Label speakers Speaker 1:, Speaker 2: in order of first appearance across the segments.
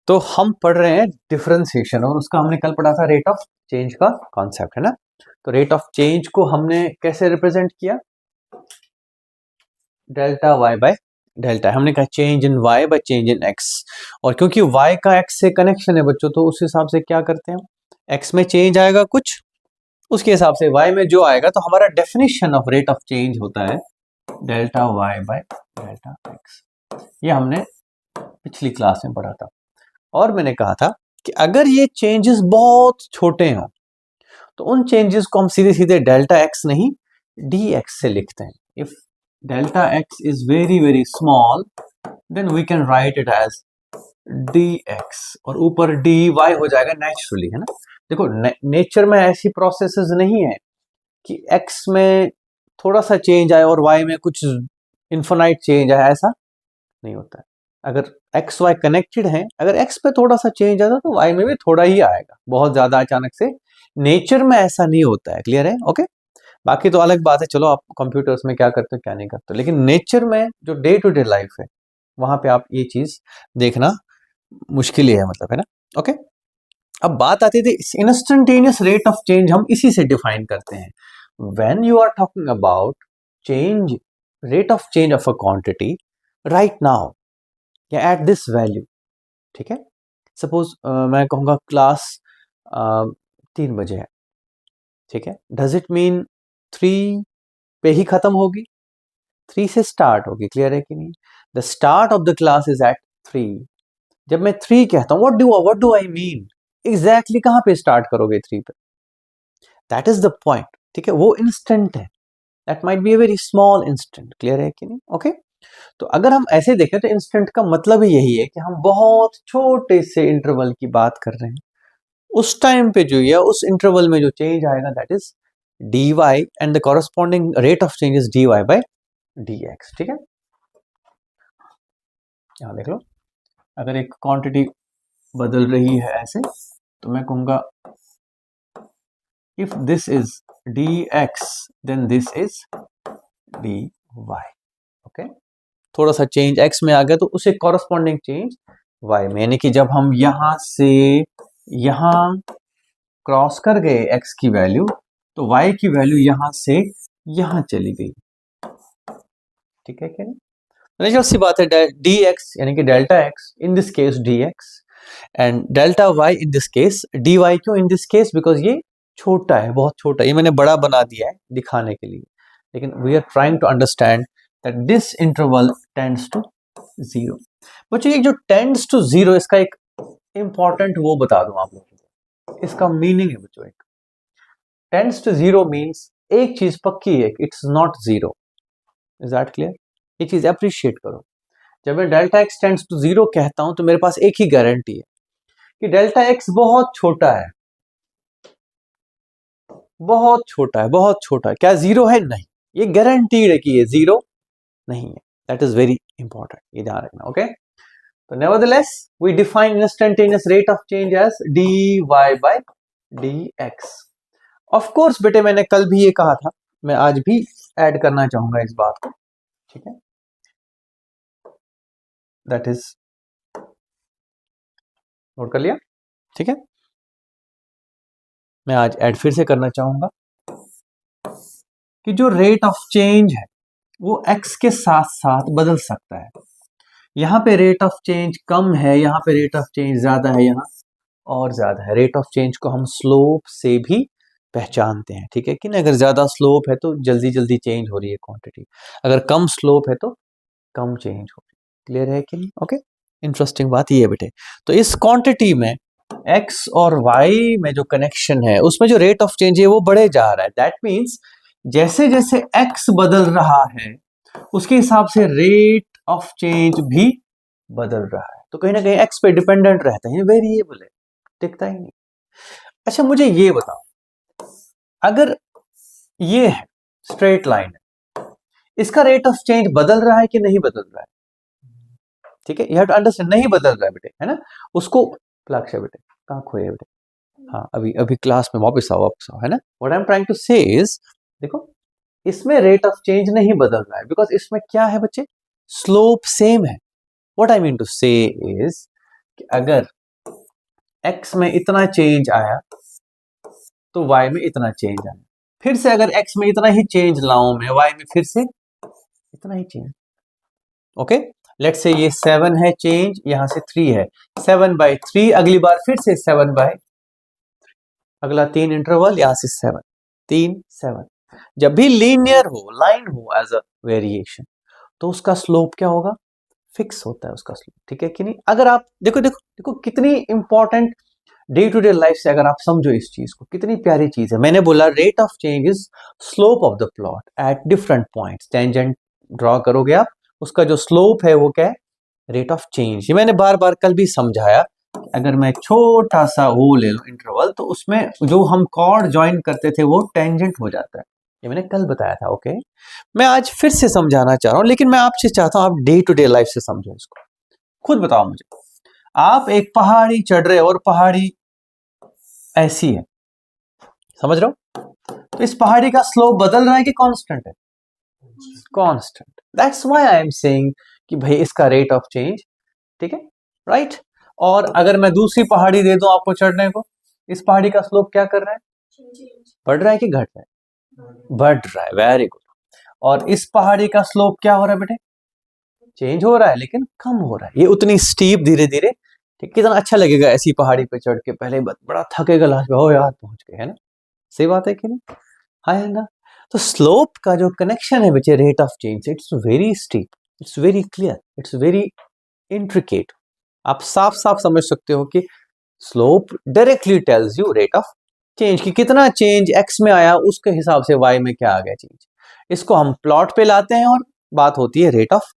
Speaker 1: तो हम पढ़ रहे हैं डिफरेंशिएशन और उसका हमने कल पढ़ा था रेट ऑफ चेंज का कॉन्सेप्ट, है ना। तो रेट ऑफ चेंज को हमने कैसे रिप्रेजेंट किया, डेल्टा वाई बाय डेल्टा। हमने कहा change in y by change in x, और क्योंकि वाई का एक्स से कनेक्शन है बच्चों, तो उस हिसाब से क्या करते हैं, एक्स में चेंज आएगा कुछ, उसके हिसाब से वाई में जो आएगा, तो हमारा definition of rate of change होता है delta y by delta x. ये हमने पिछली क्लास में पढ़ा था। और मैंने कहा था कि अगर ये चेंजेस बहुत छोटे हों तो उन चेंजेस को हम सीधे सीधे डेल्टा एक्स नहीं डी एक्स से लिखते हैं। If delta x is very very small then we can write it as d x, और ऊपर डी वाई हो जाएगा नेचुरली, है ना। देखो नेचर में ऐसी प्रोसेसेस नहीं है कि एक्स में थोड़ा सा चेंज आए और वाई में कुछ इन्फिनाइट चेंज आए, ऐसा नहीं होता है। अगर एक्स वाई कनेक्टेड है, अगर एक्स पे थोड़ा सा चेंज आता तो वाई में भी थोड़ा ही आएगा, बहुत ज्यादा अचानक से नेचर में ऐसा नहीं होता है। क्लियर है? ओके। बाकी तो अलग बात है, चलो आप कंप्यूटर्स में क्या करते हो क्या नहीं करते हो, लेकिन नेचर में जो डे टू डे लाइफ है वहां पे आप ये चीज देखना मुश्किल ही है, मतलब, है ना। ओके। अब बात आती थी इंस्टेंटेनियस रेट ऑफ चेंज, हम इसी से डिफाइन करते हैं। When you are talking about change, rate of change of a quantity right now या एट दिस वैल्यू, ठीक है। सपोज मैं कहूंगा क्लास 3 बजे है, ठीक है। डज इट मीन 3 पे ही खत्म होगी? 3 से स्टार्ट होगी। क्लियर है कि नहीं? The start of the class is at 3। जब मैं 3 कहता हूं, what do I mean, exactly कहां पे स्टार्ट करोगे 3 पे? दैट इज द पॉइंट, ठीक है। वो इंस्टेंट है, that might be a very small instant. Clear है कि नहीं? ओके। तो अगर हम ऐसे देखें तो इंस्टेंट का मतलब ही यही है कि हम बहुत छोटे से इंटरवल की बात कर रहे हैं। उस टाइम पे जो, या उस इंटरवल में जो चेंज आएगा that is d y, and the corresponding rate of change is d y by d x, ठीक है। यहां देख लो, अगर एक क्वांटिटी बदल रही है ऐसे, तो मैं कहूंगा if this is d x then this is d y. Okay. थोड़ा सा चेंज एक्स में आ गया तो उसे कॉरेस्पॉन्डिंग चेंज वाई में, यानी कि जब हम यहां से यहां क्रॉस कर गए एक्स की वैल्यू, तो वाई की वैल्यू यहां से यहां चली गई, ठीक है क्या? नेचुरल सी बात है, डी एक्स यानी कि delta x in this case d x, and delta y in this case d y. क्यों इन दिस केस? बिकॉज ये छोटा है, बहुत छोटा। ये मैंने बड़ा बना दिया है दिखाने के लिए, लेकिन we are trying to understand that this interval tends to 0। बच्चों, ये जो टेंड्स टू 0, इसका एक इंपॉर्टेंट वो बता दूं आप लोगों को, इसका मीनिंग है बच्चों। एक टेंड्स टू 0 मीन्स एक चीज पक्की है, it's not 0। Is that clear? ये चीज अप्रिशिएट करो। जब मैं डेल्टा एक्स टेंड्स टू 0 कहता हूं तो मेरे पास एक ही गारंटी है कि डेल्टा एक्स बहुत छोटा है, बहुत छोटा है, बहुत छोटा है। क्या 0 है? नहीं। ये गारंटीड है कि ये 0 नहीं है। दैट इज वेरी इंपॉर्टेंट, ये ध्यान रखना। ओके। तो nevertheless we define instantaneous rate of change as d y by d x. Of course बेटे, मैंने कल भी ये कहा था, मैं आज भी ऐड करना चाहूंगा इस बात को, ठीक है। दैट इज, नोट कर लिया? ठीक है। मैं आज ऐड फिर से करना चाहूंगा कि जो रेट ऑफ चेंज है वो एक्स के साथ साथ बदल सकता है। यहाँ पे रेट ऑफ चेंज कम है, यहाँ पे रेट ऑफ चेंज ज्यादा है, यहाँ और ज्यादा है। रेट ऑफ चेंज को हम स्लोप से भी पहचानते हैं, ठीक है कि नहीं। अगर ज्यादा स्लोप है तो जल्दी जल्दी चेंज हो रही है क्वांटिटी, अगर कम स्लोप है तो कम चेंज हो रही है। क्लियर है कि नहीं? ओके। इंटरेस्टिंग बात ये है बेटे। तो इस क्वांटिटी में एक्स और वाई में जो कनेक्शन है उसमें जो रेट ऑफ चेंज है वो बढ़े जा रहा है। दैट मीन्स जैसे जैसे एक्स बदल रहा है उसके हिसाब से रेट ऑफ चेंज भी बदल रहा है। तो कहीं ना कहीं एक्स पे डिपेंडेंट रहता है, वेरिएबल है, टिकता ही नहीं। अच्छा, मुझे ये बताओ, अगर ये है स्ट्रेट लाइन है, इसका रेट ऑफ चेंज बदल रहा है कि नहीं बदल रहा है? ठीक है, यू हैव टू अंडरस्टैंड। नहीं बदल रहा है बेटे, है ना। उसको लक्ष्य बेटे कहाँ खोए बेटे? हाँ, अभी अभी क्लास में वापस आओ, है ना। What I am trying to say is, देखो इसमें रेट ऑफ चेंज नहीं बदल रहा है बिकॉज इसमें क्या है बच्चे, स्लोप सेम है। What I mean to say is कि अगर x में इतना चेंज आया तो y में इतना चेंज आया, फिर से अगर x में इतना ही चेंज लाऊं मैं, y में फिर से इतना ही चेंज। ओके, लेट्स से ये 7 है चेंज, यहां से 3 है, 7/3, अगली बार फिर से 7/, अगला 3 इंटरवल, यहां से 7, 3 7। जब भी लीनियर हो, लाइन हो एज अ वेरिएशन, तो उसका स्लोप क्या होगा, फिक्स होता है उसका स्लोप, ठीक है कि नहीं। अगर आप देखो देखो देखो कितनी important day to day life से अगर आप समझो इस चीज को, कितनी प्यारी चीज है। मैंने बोला rate of change is slope of the plot at different points. Tangent draw करोगे आप, उसका जो स्लोप है वो क्या है, रेट ऑफ चेंज। ये मैंने बार बार कल भी समझाया, अगर मैं छोटा सा वो ले लूं इंटरवल, तो उसमें जो हम कॉर्ड ज्वाइन करते थे वो टेंजेंट हो जाता है, ये मैंने कल बताया था। ओके, मैं आज फिर से समझाना चाह रहा हूं, लेकिन मैं आपसे चाहता हूं आप डे टू डे लाइफ से समझो इसको। खुद बताओ मुझे, आप एक पहाड़ी चढ़ रहे हो और पहाड़ी ऐसी है, समझ रहे हो, तो इस पहाड़ी का स्लोप बदल रहा है कि कांस्टेंट है, constant. That's why I am saying कि भाई इसका रेट ऑफ चेंज, ठीक है, राइट। और अगर मैं दूसरी पहाड़ी दे दूं आपको चढ़ने को, इस पहाड़ी का स्लोप क्या कर रहा है, बढ़ रहा है कि घट रहा है, बढ़ रहा है, वेरी गुड। और इस पहाड़ी का स्लोप क्या हो रहा है बेटे, चेंज हो रहा है लेकिन कम हो रहा है, ये उतनी स्टीप धीरे धीरे, ठीक। कितना अच्छा लगेगा ऐसी पहाड़ी पे चढ़ के, पहले बड़ा थकेगा, लास्ट में हो यार पहुंच गए, है ना, सही बात है कि नहीं, हाँ है ना। तो स्लोप का जो कनेक्शन है बच्चे rate of change, it's very steep, it's very clear, it's very intricate. आप साफ साफ समझ सकते हो कि slope directly tells you rate of change, कि कितना चेंज एक्स में आया उसके हिसाब से वाई में क्या आ गया चेंज। इसको हम प्लॉट पे लाते हैं और बात होती है रेट ऑफ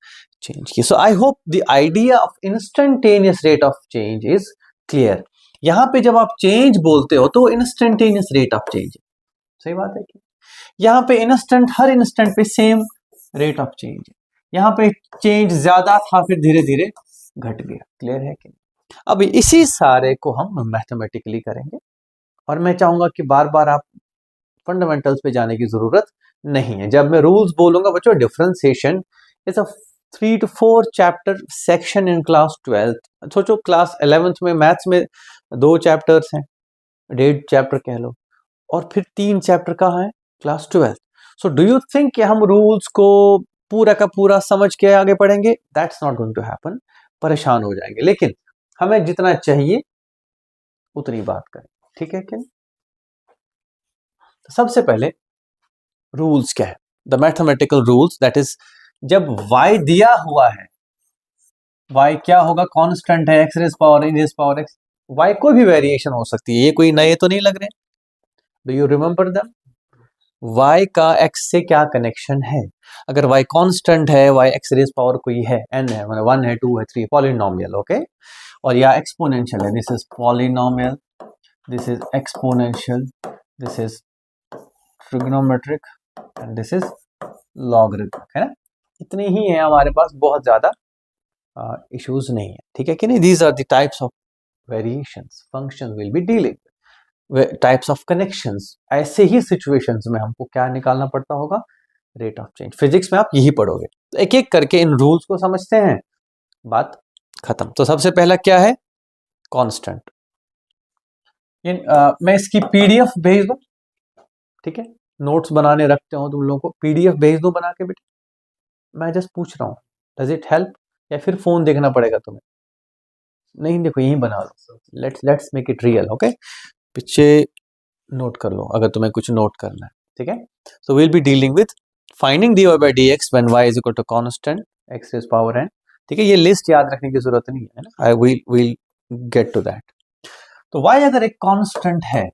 Speaker 1: चेंज की। So I hope the idea of instantaneous rate of change is clear. यहां पे जब आप चेंज बोलते हो तो इंस्टेंटेनियस रेट ऑफ चेंज, सही बात है कि यहाँ पे इंस्टेंट, हर इंस्टेंट पे सेम रेट ऑफ चेंज है। यहाँ पे चेंज ज्यादा था फिर धीरे धीरे घट गया, क्लियर है कि। अब इसी सारे को हम मैथमेटिकली करेंगे, और मैं चाहूंगा कि बार बार आप फंडामेंटल्स पे जाने की जरूरत नहीं है। जब मैं रूल्स बोलूंगा बच्चों, differentiation is a 3 to 4 chapter section in class 12th। सोचो क्लास 11th में मैथ्स में 2 चैप्टर्स हैं, 1.5 चैप्टर कह लो, और फिर 3 चैप्टर कहाँ है, class 12th। So do you think कि हम रूल्स को पूरा का पूरा समझ के आगे पढ़ेंगे, that's not going to happen, परेशान हो जाएंगे। लेकिन हमें जितना चाहिए उतनी बात करें, ठीक है क्या। तो सबसे पहले रूल्स क्या है, the mathematical rules, that is जब y दिया हुआ है, y क्या होगा, कांस्टेंट है, x rays power n rays power x, y कोई भी वेरिएशन हो सकती है, ये कोई नए तो नहीं लग रहे। Do you remember them, y का x से क्या कनेक्शन है। अगर y कांस्टेंट है, y x रेज़ पावर कोई है, n है, मतलब 1 है, 2 है, 3, पॉलिनोमियल, ओके, और या एक्सपोनेंशियल है, this is polynomial, this is exponential, this is trigonometric and this is logarithmic, है ना। इतनी ही है हमारे पास, बहुत ज्यादा इश्यूज नहीं है, ठीक है कि नहीं। These are the types of variations function will be dealing, types of connections. ऐसे ही सिचुएशंस में हमको क्या निकालना पड़ता होगा, रेट ऑफ चेंज। फिजिक्स में आप यही पढ़ोगे। तो एक एक करके इन रूल्स को समझते हैं, बात खत्म। तो सबसे पहला क्या है, कांस्टेंट। मैं इसकी पीडीएफ भेज दूं, ठीक है, नोट्स बनाने रखते हो तुम लोगों को, पीडीएफ भेज दो बना के बेटे। मैं जस्ट पूछ रहा हूँ, डज इट हेल्प, या फिर फोन देखना पड़ेगा तुम्हें। नहीं देखो यही बना लो, let's make it real, okay. पीछे नोट कर लो अगर तुम्हें कुछ नोट करना है, ठीक है। So we'll be dealing with finding dy by dx when y is equal to constant x raised power n, ठीक है। ये लिस्ट याद रखने की जरूरत नहीं है ना, I will get to that. तो y अगर एक कांस्टेंट है,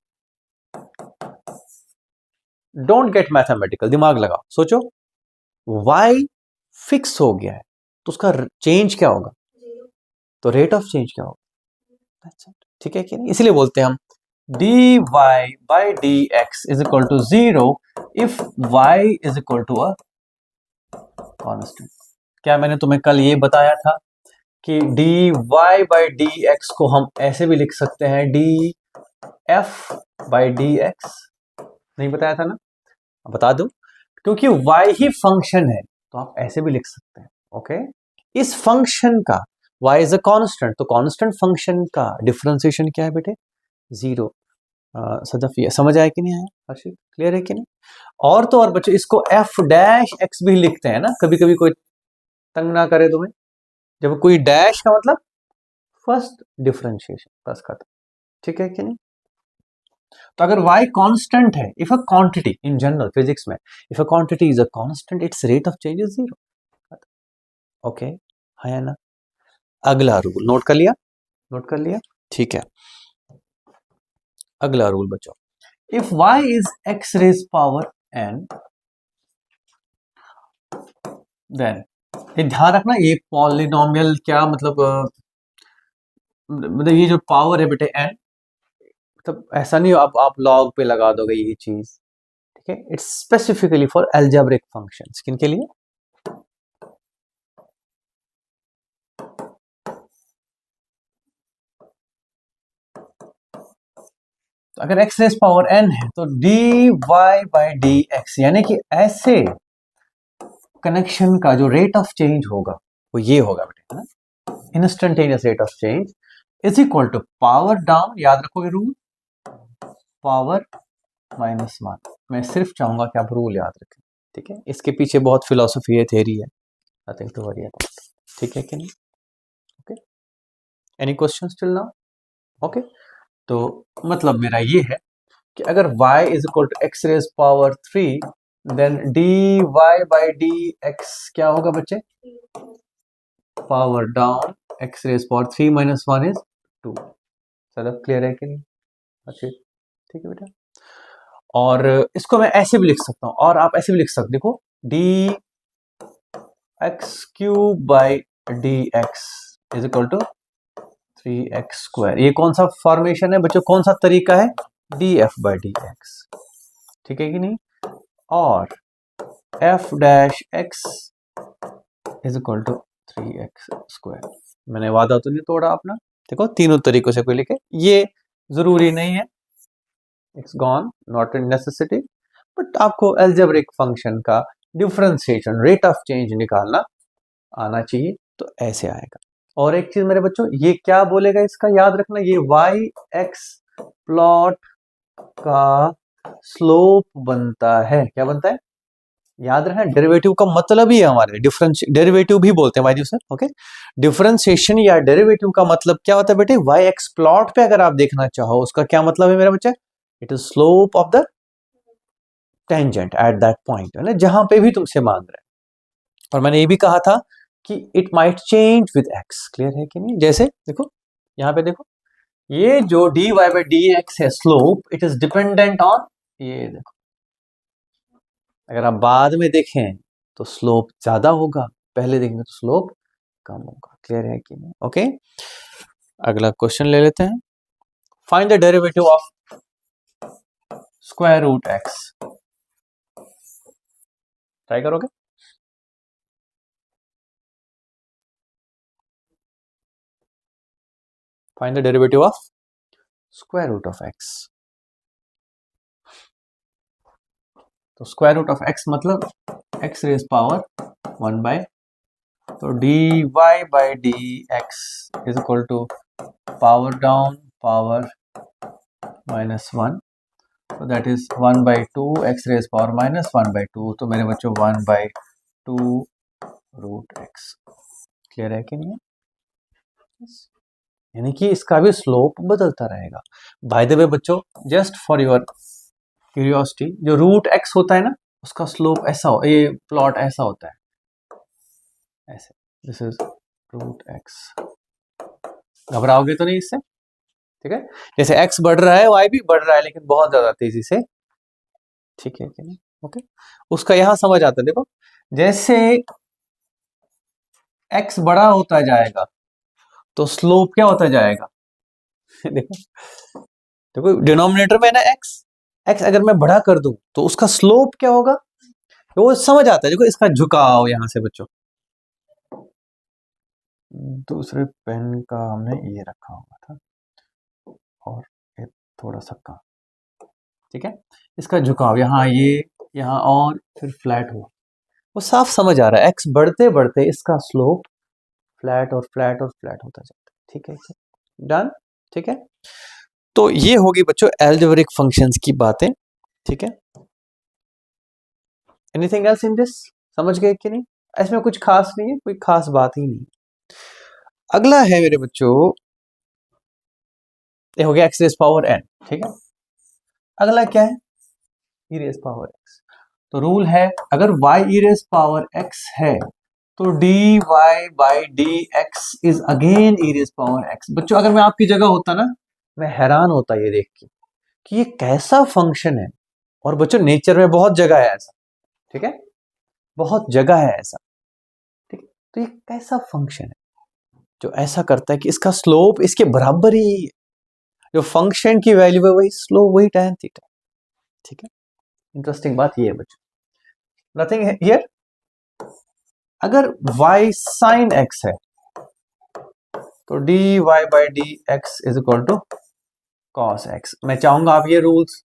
Speaker 1: डोंट गेट मैथमेटिकल, दिमाग लगाओ, सोचो y फिक्स हो गया है तो उसका चेंज क्या होगा, तो रेट ऑफ चेंज क्या होगा, ठीक है कि नहीं। इसलिए बोलते हैं हम dy by dx is equal to 0 if y is equal to a constant। क्या मैंने तुम्हें कल ये बताया था कि dy by dx को हम ऐसे भी लिख सकते हैं df by dx, नहीं बताया था ना, बता दूं, क्योंकि y ही फंक्शन है तो आप ऐसे भी लिख सकते हैं, ओके। इस फंक्शन का y इज अ कांस्टेंट, तो कांस्टेंट फंक्शन का डिफरेंशिएशन क्या है बेटे? 0। सदफ ये समझ आया कि नहीं आया? हर्षित क्लियर है कि नहीं? और तो और बच्चों इसको f डैश x भी लिखते हैं ना, कभी कभी कोई तंग ना करे तुम्हें, जब कोई डैश का मतलब फर्स्ट डिफरेंशिएशन, बस खत्म। ठीक है कि नहीं? तो अगर y कांस्टेंट है, if a quantity in general physics में, if a quantity is a constant, its rate of change is 0। Okay, है ना? अगला रूल नोट कर लिया? नोट कर लिया, ठीक है। अगला रूल बच्चों, if y is x raise power n, then ये ध्यान रखना, ये पॉलिनोमियल क्या मतलब ये जो पावर है बेटे n, मतलब ऐसा नहीं आप लॉग पे लगा दोगे यही चीज, ठीक है? It's specifically for algebraic functions. किन के लिए? तो अगर x रेज पावर n है तो dy बाई डी एक्स, यानी कि ऐसे कनेक्शन का जो रेट ऑफ चेंज होगा वो ये होगा बेटे, है ना? Instantaneous rate of change is equal to power down, याद रखोगे रूल, पावर -1। मैं सिर्फ चाहूंगा कि आप रूल याद रखें, ठीक है? इसके पीछे बहुत फिलोसफी है, थ्योरी है, नथिंग टू वरी अबाउट। ठीक है कि नहीं? Okay, any questions till now? Okay, तो मतलब मेरा ये है कि अगर y is equal to x raise power 3, then dy by d x क्या होगा बच्चे? Power down x raise power 3 minus 1 is 2। चलो क्लियर है कि नहीं? अच्छा, ठीक है बेटा। और इसको मैं ऐसे भी लिख सकता हूं, और आप ऐसे भी लिख सकते, देखो d x cube by d x is equal to 3x square. ये कौन सा फॉर्मेशन है बच्चों, कौन सा तरीका है? D f by d x, ठीक है कि नहीं? और f dash x is equal to 3x square. मैंने वादा तो नहीं तोड़ा अपना? देखो तीनों तरीकों से कोई लिखे, ये जरूरी नहीं है, it's gone, not in necessity, but आपको एल्जेब्रिक फंक्शन का डिफरेंशिएशन रेट ऑफ चेंज निकालना आना चाहिए, तो ऐसे आएगा। और एक चीज मेरे बच्चों, ये क्या बोलेगा इसका याद रखना, ये वाई एक्स प्लॉट का स्लोप बनता है। क्या बनता है? याद रखना, डेरिवेटिव का मतलब ही है हमारे डिफरेंस, डेरिवेटिव भी बोलते हैं भाई सर, ओके? डिफरेंशिएशन या डेरिवेटिव का मतलब क्या होता है बेटे? वाई एक्स प्लॉट पे अगर आप देखना चाहो, उसका क्या मतलब है मेरा बच्चा? It is slope of the tangent at that point, है ना, जहां पे भी तुमसे मांग रहे हैं। और मैंने ये भी कहा था कि it might change with x, clear है कि नहीं? जैसे देखो यहाँ पे देखो, ये जो dy बाई डी एक्स है slope, it is dependent on, ये देखो अगर आप बाद में देखें तो स्लोप ज्यादा होगा, पहले देखेंगे तो स्लोप कम होगा। क्लियर है कि नहीं? ओके, अगला क्वेश्चन ले लेते हैं। Find the derivative of square root x. Try करोगे? Find the derivative of square root of x. तो स्क्वायर रूट ऑफ एक्स मतलब एक्स रेज पावर 1 बाय, तो d y by d x is equal to power down power -1, तो that is 1 by 2 x raise power -1 by 2, तो मेरे बच्चों 1 by 2 root x. Clear है कि नहीं? यानी कि इसका भी स्लोप बदलता रहेगा। बाय द वे बच्चों, जस्ट फॉर योर क्यूरियोसिटी, जो रूट एक्स होता है ना, उसका स्लोप ऐसा हो, ये प्लॉट ऐसा होता है, ऐसे, दिस इज रूट एक्स। घबराओगे तो नहीं इससे? ठीक है, जैसे x बढ़ रहा है y भी बढ़ रहा है, लेकिन बहुत ज्यादा तेजी से। ठीक है कि नहीं? ओके, उसका यहां समझ आता है। देखो जैसे x बड़ा होता जाएगा तो स्लोप क्या होता जाएगा? देखो देखो डिनोमिनेटर में ना x अगर मैं बड़ा कर दूं तो उसका स्लोप क्या होगा, तो वो समझ आता है। देखो इसका झुकाव यहां से बच्चों, दूसरे पेन का हमने ये रखा हुआ था, और ये थोड़ा सा कम, ठीक है? इसका झुकाव यहाँ, ये यहाँ, और फिर फ्लैट हुआ, वो साफ समझ आ रहा है। एक्स बढ़ते बढ़ते इसका स्लोप फ्लैट और फ्लैट और फ्लैट होता जाता है। ठीक है, डन। ठीक है, तो ये होगी बच्चों अलजेब्रिक फंक्शंस की बातें। ठीक है, एनीथिंग एल्स इन दिस? समझ गए कि नहीं? इसमें कुछ खास नहीं है, कोई खास बात ही नहीं। अगला है मेरे बच्चों, ये हो गया एक्स रेज पावर एन। ठीक है, अगला क्या है? E raise power x. तो रूल है, अगर y e raise power x है तो dy by d x is again e raise power x। बच्चों अगर मैं आपकी जगह होता ना, मैं हैरान होता ये देख के कि ये कैसा फंक्शन है। और बच्चों नेचर में बहुत जगह है ऐसा। ठीक है, बहुत जगह है ऐसा। ठीक है, तो ये कैसा फंक्शन है जो ऐसा करता है कि इसका स्लोप इसके बराबर ही, जो फंक्शन की वैल्यू है वही स्लोप वही tan थीटा। ठीक है, इंटरेस्टिंग बात ये है बच्चों, नथिंग हियर। अगर y sin x है तो dy by d x is equal to cos x। मैं चाहूंगा आप ये रूल्स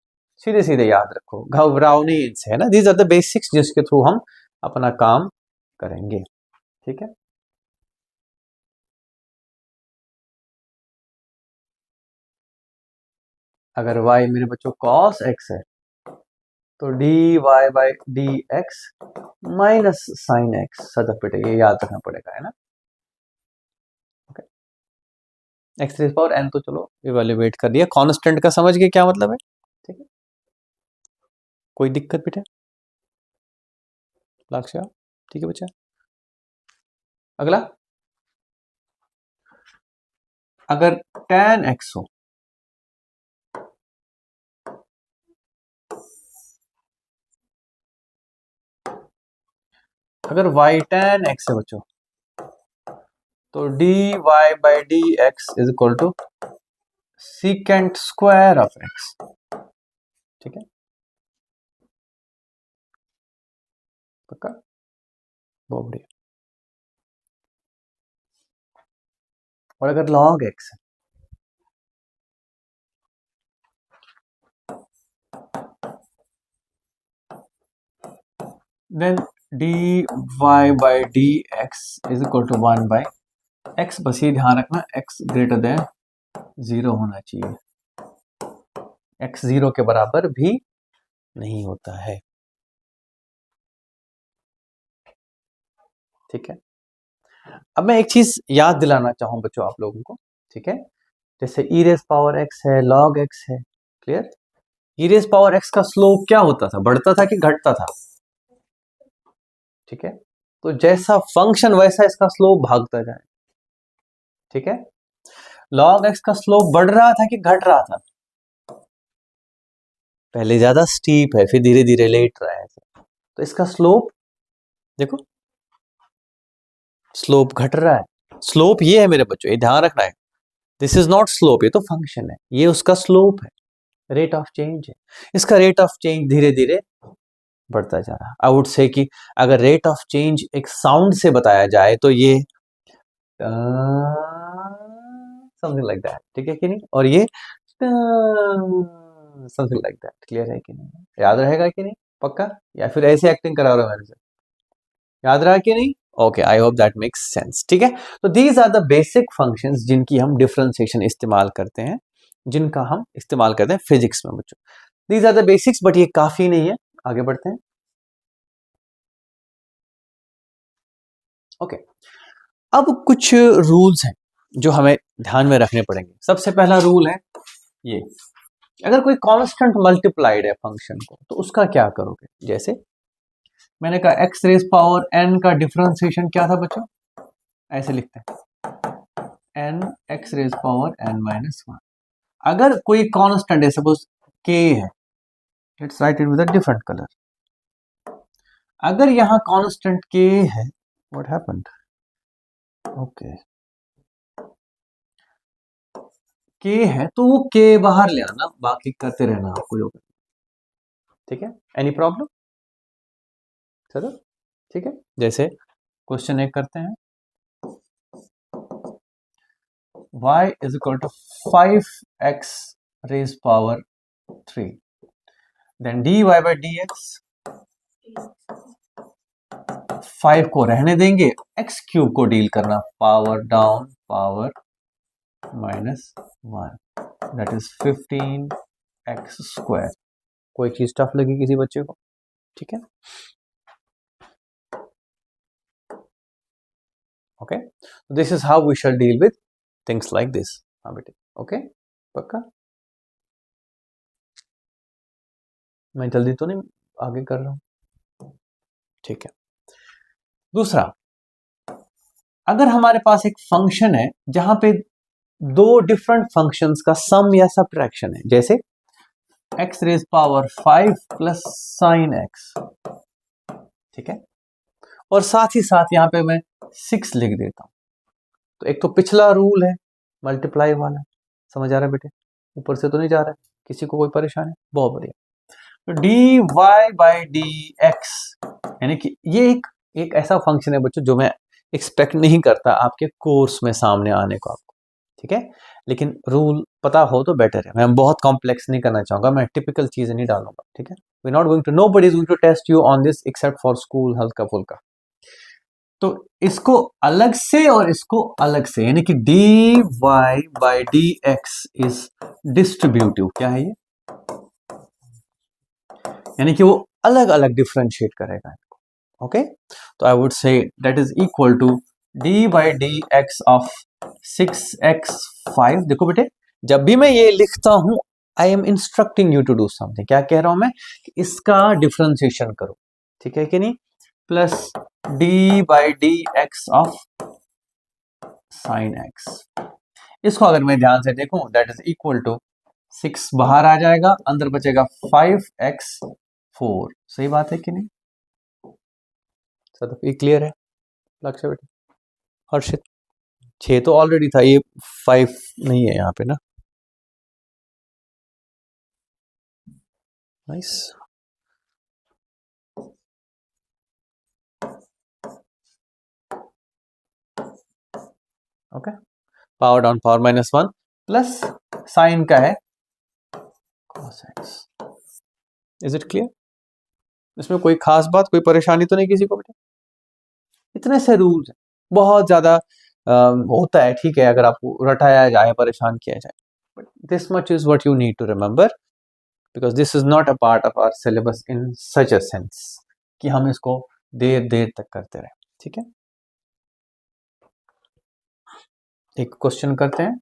Speaker 1: सीधे सीधे याद रखो, घबराओ नहीं इनसे, है ना। दीज आर द बेसिक्स जिसके थ्रू हम अपना काम करेंगे। ठीक है, अगर y मेरे बच्चों cos x है तो dy by d x minus sine x, सदा बेटा ये याद रखना पड़ेगा, है ना। एक्स रेज पावर एन तो चलो इवेल्युएट कर दिया, कांस्टेंट का समझ गए क्या मतलब है। ठीक है, कोई दिक्कत बेटा लक्ष्य? ठीक है बच्चा, अगला, अगर tan x हो अगर y tan x है बच्चों तो dy by d x is equal to secant square of x। ठीक है, पक्का, बहुत बढ़िया। और अगर log x है then dy by d x is equal to 1 by x। बस ये ध्यान रखना x ग्रेटर देन 0 होना चाहिए, x 0 के बराबर भी नहीं होता है। ठीक है, अब मैं एक चीज याद दिलाना चाहूं बच्चों आप लोगों को। ठीक है, जैसे ई रेस पावर एक्स है, लॉग एक्स है, क्लियर। ई रेस पावर एक्स का स्लोप क्या होता था, बढ़ता था कि घटता था? ठीक है, तो जैसा फंक्शन वैसा इसका स्लोप भागता जाए। ठीक है, लॉग एक्स का स्लोप बढ़ रहा था कि घट रहा था? पहले ज्यादा स्टीप है फिर धीरे धीरे लेट रहा है, तो इसका स्लोप देखो, स्लोप घट रहा है। स्लोप ये है मेरे बच्चों, ये ध्यान रखना है, दिस इज नॉट स्लोप, ये तो फंक्शन है, ये उसका स्लोप है, रेट ऑफ चेंज है। इसका रेट ऑफ चेंज धीरे धीरे बढ़ता जा रहा है। आई वुड से कि अगर रेट ऑफ चेंज एक साउंड से बताया जाए तो ये समथिंग लाइक दैट। ठीक है कि नहीं? और ये समथिंग लाइक दैट। क्लियर है कि नहीं? याद रहेगा कि नहीं? पक्का? या फिर ऐसे एक्टिंग करा रहा हूं मेरे से? याद रहा कि नहीं? Okay, I hope that makes sense. ठीक है, तो these are the basic functions जिनकी हम डिफरेंशिएशन इस्तेमाल करते हैं, जिनका हम इस्तेमाल करते हैं फिजिक्स में बच्चों। These are the basics, but ये काफी नहीं है, आगे बढ़ते हैं। ओके, अब कुछ रूल्स हैं जो हमें ध्यान में रखने पड़ेंगे। सबसे पहला रूल है ये, अगर कोई कांस्टेंट मल्टीप्लाइड है फंक्शन को तो उसका क्या करोगे। जैसे मैंने कहा एक्स रेज पावर एन का डिफरेंशिएशन क्या था बच्चों, ऐसे लिखते हैं n x raise power n minus 1। अगर कोई कांस्टेंट है, सपोज के है, let's write it with a different colour. अगर यहां कांस्टेंट के है, व्हाट हैपेंड, ओके, के है तो वो के बाहर ले आना, बाकी करते रहना आपको जो। ठीक है, एनी प्रॉब्लम? चलो ठीक है, जैसे क्वेश्चन एक करते हैं, y is equal to 5x raised power 3, then dy by dx 5 को रहने देंगे, एक्स क्यूब को डील करना, power down power -1, that is 15x²। कोई चीज टफ लगी किसी बच्चे को? ठीक है, okay, this is how we shall deal with things like this. हाँ बेटे, ओके, पक्का? मैं जल्दी तो नहीं आगे कर रहा हूं? ठीक है। दूसरा, अगर हमारे पास एक फंक्शन है जहां पे दो डिफरेंट फंक्शंस का सम या सब्ट्रैक्शन है, जैसे x raise power 5 plus sine x, ठीक है, और साथ ही साथ यहां पे मैं 6 लिख देता हूं, तो एक तो पिछला रूल है मल्टीप्लाई वाला, समझ आ रहा है बेटे? ऊपर से तो नहीं जा रहा है? किसी को कोई परेशानी? बहुत बढ़िया। तो d y by d x, यानी कि ये एक ऐसा फंक्शन है बच्चों जो मैं एक्सपेक्ट नहीं करता आपके कोर्स में सामने आने को आपको, ठीक है, लेकिन रूल पता हो तो बेटर है। मैं बहुत कॉम्प्लेक्स नहीं करना चाहूंगा, मैं टिपिकल चीजें नहीं डालूंगा, ठीक है। We not going to, nobody is going to test you on this except for school हल्का फुल्का। तो इसको अलग से और इसको अलग से, यानी कि d y by d x is distributive. क्या है ये? यानी कि वो अलग अलग डिफरेंशिएट करेगा इनको, ओके। तो I would say that is equal to d by d x of 6x5। देखो बेटे, जब भी मैं ये लिखता हूं I am instructing you to do something. क्या कह रहा हूं मैं? कि इसका डिफरेंशिएशन करो, ठीक है कि नहीं, plus D by d x of sine x. इसको अगर मैं ध्यान से देखूं दैट इज इक्वल टू 6 बाहर आ जाएगा, अंदर बचेगा 5x4। सही बात है कि नहीं? सब ये क्लियर है लक्ष्य बेटे? हर्षित, 6 तो ऑलरेडी था, ये 5 नहीं है यहाँ पे ना। Nice, okay. Power down power -1 plus sign का है cos x। Is it clear? इसमें कोई खास बात, कोई परेशानी तो नहीं किसी को बेटे? इतने से रूल्स हैं, बहुत ज्यादा होता है, ठीक है, अगर आपको रटाया जाए, परेशान किया जाए, but this much is what you need to remember, because this is not a part of our syllabus in such a sense कि हम इसको देर देर तक करते रहे, ठीक है। एक क्वेश्चन करते हैं।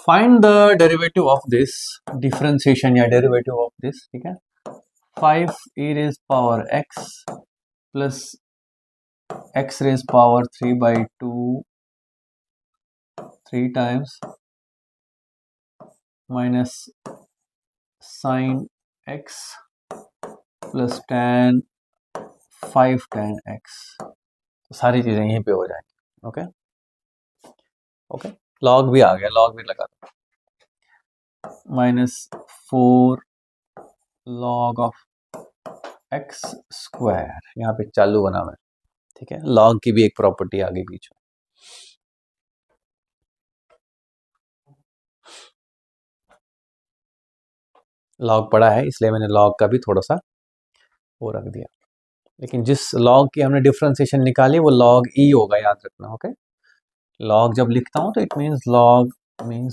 Speaker 1: Find the derivative of this, differentiation या डेरिवेटिव ऑफ दिस, ठीक है, 5 e raise power x plus x raise power 3/2 3 times minus sine x plus tan 5 tan x। तो सारी चीजें यहीं पे हो जाएंगी, ओके ओके। लॉग भी आ गया, लॉग भी लगा दो, -4 लॉग ऑफ x², यहाँ पे चालू बना मैं, ठीक है। लॉग की भी एक प्रॉपर्टी आ गई बीच में। लॉग पढ़ा है इसलिए मैंने लॉग का भी थोड़ा सा वो रख दिया, लेकिन जिस लॉग की हमने डिफरेंशिएशन निकाली वो लॉग ई होगा, याद रखना, ओके। लॉग जब लिखता हूं तो इट मीन्स